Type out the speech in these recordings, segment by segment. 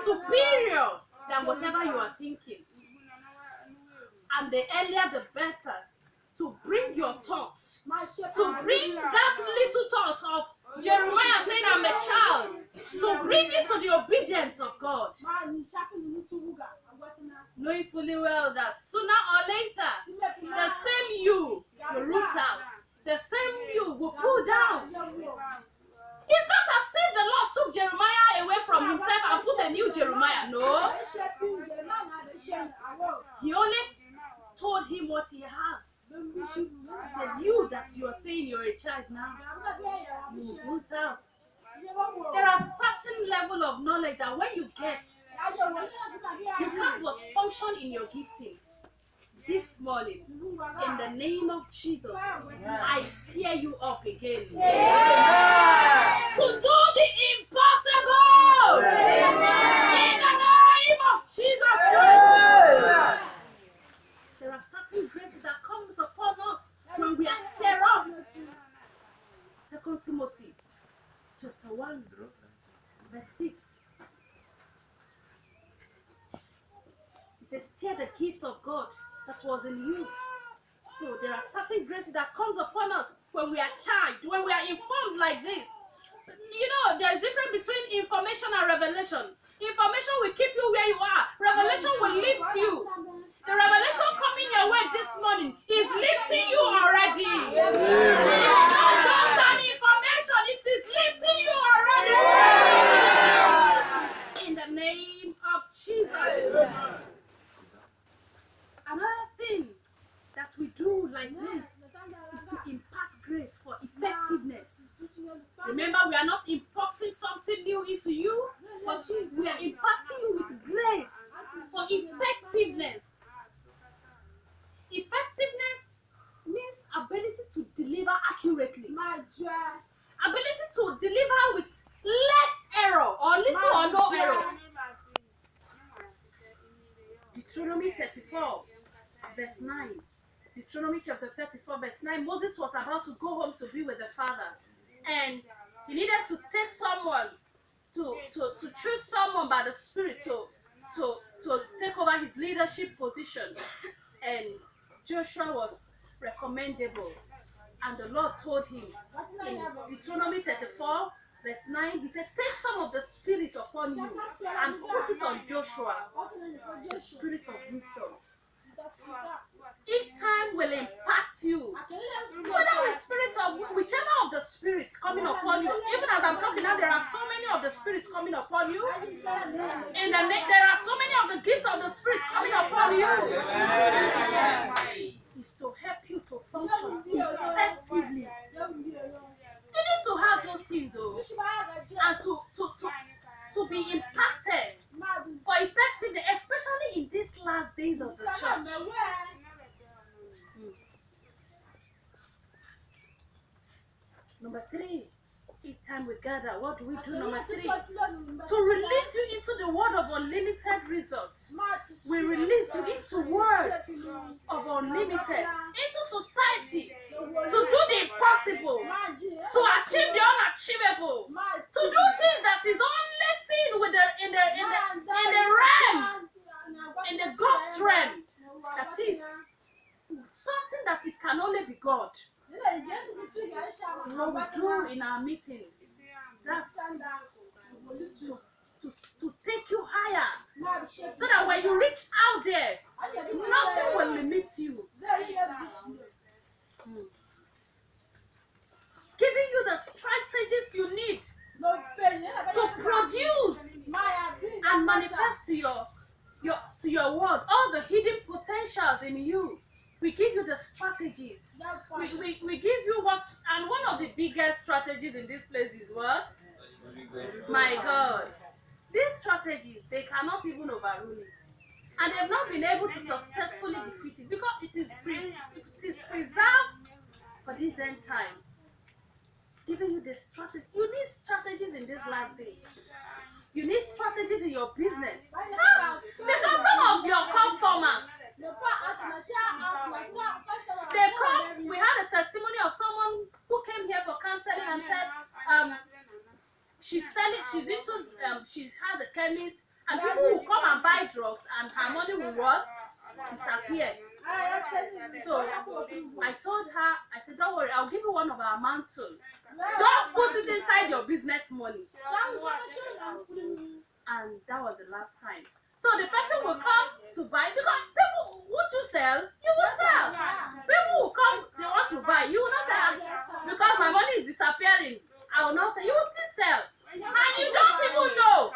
superior than whatever you are thinking. And the earlier the better to bring your thoughts, to bring that little thought of Jeremiah saying, I'm a child, to bring it to the obedience of God. Knowing fully well that sooner or later, the same you will root out, the same you will pull down. It's not as if the Lord took Jeremiah away from himself and put a new Jeremiah. No. He only told him what he has. He said, you that you are saying you're a child now, you will root out. There are certain level of knowledge that when you get, you can't but function in your giftings. This morning, in the name of Jesus, I stir you up again. To do the impossible! In the name of Jesus Christ! There are certain graces that comes upon us when we are stirred up. 2 Timothy chapter 1, verse 6. It says, stir the gift of God that was in you. So there are certain graces that comes upon us when we are charged, when we are informed like this. You know, there's difference between information and revelation. Information will keep you where you are. Revelation will lift you. The revelation coming your way this morning is lifting you already. It's not just an information, it is lifting you already. In the name of Jesus. Another thing that we do like this is to impart grace for effectiveness. Remember, we are not importing something new into you, but we are imparting you with grace for effectiveness. Effectiveness means ability to deliver accurately. Ability to deliver with less error or little or no error. Deuteronomy 34, verse 9. Deuteronomy chapter 34, verse 9. Moses was about to go home to be with the Father. And he needed to take someone, to choose someone by the Spirit to take over his leadership position. And Joshua was recommendable. And the Lord told him in Deuteronomy 34, verse 9, he said, take some of the Spirit upon you and put it on Joshua, the Spirit of wisdom. Each time will impact you. Whether with spirit of whichever of the spirits coming upon you. Even as I'm talking now, there are so many of the spirits coming upon you. And there are so many of the gifts of the spirits coming upon you. It's to help you to function effectively. You need to have those things, and to be impacted for effectiveness, especially in these last days of the church. Number 3, each time we gather, what do we do? Number 3, to release you into the word of unlimited results. We release you into words of unlimited, into society, to do the impossible, to achieve the unachievable, to do things that is only seen with in the realm, in the God's realm. That is something that it can only be God. What we do in our meetings, that's to take you higher, so that when you reach out there, nothing will limit you. Giving you the strategies you need to produce and manifest to your world all the hidden potentials in you. We give you the strategies. We give you what, and one of the biggest strategies in this place is what? My God. These strategies, they cannot even overrule it. And they've not been able to successfully defeat it because it is preserved for this end time. Giving you the strategy. You need strategies in these last days. You need strategies in your business. Because some of your customers, they come. We had a testimony of someone who came here for counseling and said she has a chemist And people will come and buy drugs, and her money will what? Disappear. So I told her, I said, don't worry, I'll give you one of our mantles. Just put it inside your business money. And that was the last time. So the person will come to buy, because people, would you sell? You will sell. People will come, they want to buy. You will not say, because my money is disappearing. I will not say, you will still sell. And you don't even know.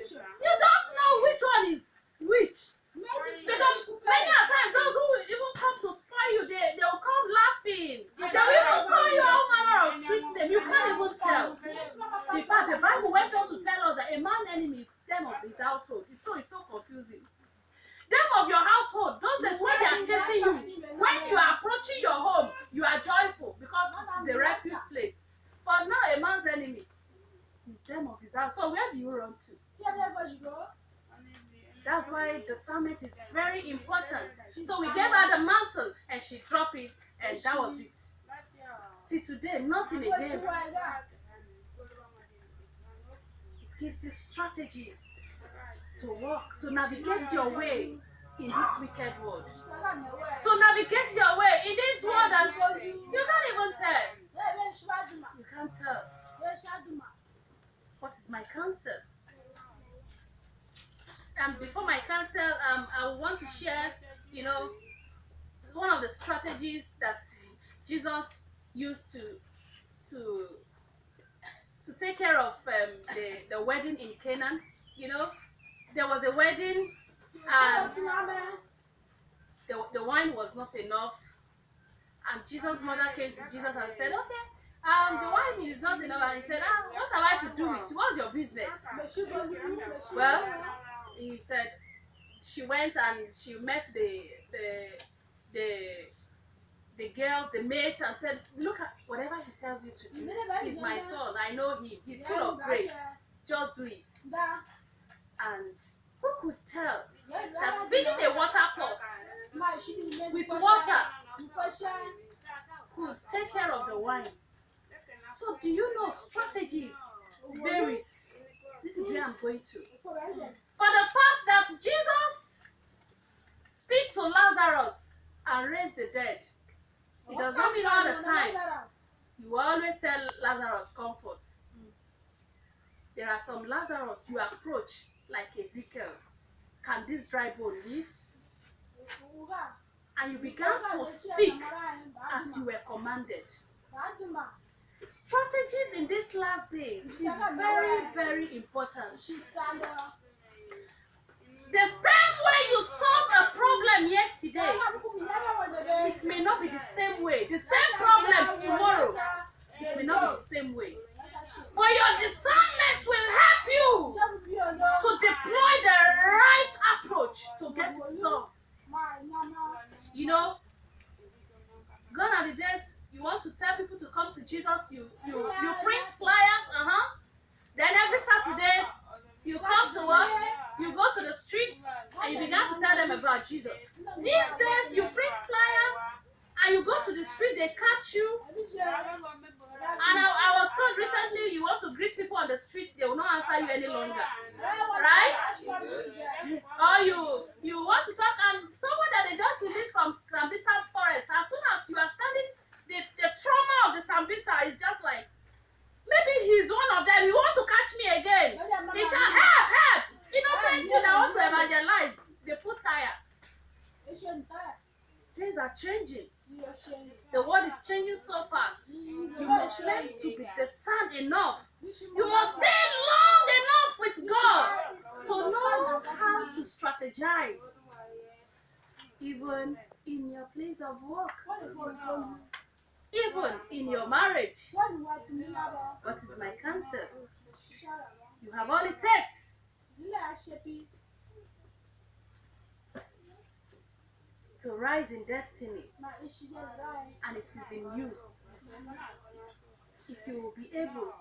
You don't know which one is which. Because many a times those who will even come to spoil you, they will come laughing. They will even call you all manner of sweet name. You can't even tell. In fact, the Bible went on to tell us that a man's enemy is them of his household. It's so confusing. Them of your household, those days when they are chasing you, when you are approaching your home, you are joyful because it is a refuge place. But now a man's enemy is them of his house. So where do you run to? That's why the summit is very important. So we gave her the mantle and she dropped it, and that was it. Till today, nothing again. It gives you strategies to walk, to navigate your way in this wicked world. To navigate your way in this world, and you can't even tell. You can't tell. What is my counsel? And before my counsel, I want to share, one of the strategies that Jesus used to take care of the wedding in Canaan. There was a wedding, and the wine was not enough. And Jesus' mother came to Jesus and said, okay, the wine is not enough. And he said, what have I to do with you? What's your business? Well, he said, she went and she met the girl, the mate, and said, look at whatever he tells you to do. He's my son. I know him. He's full of grace. Just do it. And who could tell that filling a water pot with water could take care of the wine? So do you know strategies varies? This is where I'm going to. For the fact that Jesus speak to Lazarus and raise the dead, it does not mean all the time. You always tell Lazarus comfort. There are some Lazarus you approach, like Ezekiel. Can this dry bone live? And you began to speak as you were commanded. Strategies in this last day is very, very important. The same way you solved a problem yesterday, it may not be the same way. The same problem tomorrow, it may not be the same way. But your discernment will help you to deploy the right approach to get it solved. Gone are the days you want to tell people to come to Jesus, you print flyers, Then every Saturdays, you come to us, you go to the streets, and you begin to tell them about Jesus. These days, you print flyers, and you go to the street, they catch you. And I was told recently, you want to greet people on the street, they will not answer you any longer. Right? Or you want to talk, and someone that they just released from Sambisa forest, as soon as you are standing, the trauma of the Sambisa is just like, maybe he's one of them. He wants to catch me again. They shall help. Innocent you that want to evangelize. They put tire. Things are changing. The world is changing so fast. You must learn to be discerned enough. You must stay long enough with God to know how to strategize. Even in your place of work. Even in your marriage. What is my counsel? You have all it takes to rise in destiny, and it is in you. If you will be able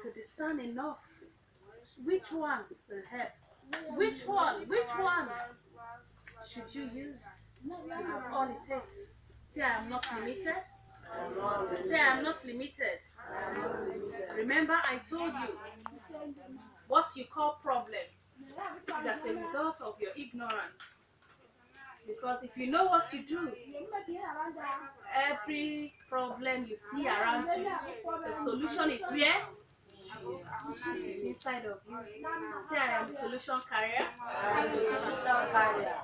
to discern enough, which one will help? Which one should you use? You have all it takes. Say, I am not limited. Say, I am not limited. Remember, I told you what you call problem is as a result of your ignorance. Because if you know what you do, every problem you see around you, the solution is where? It's inside of you. Say, I am a solution carrier.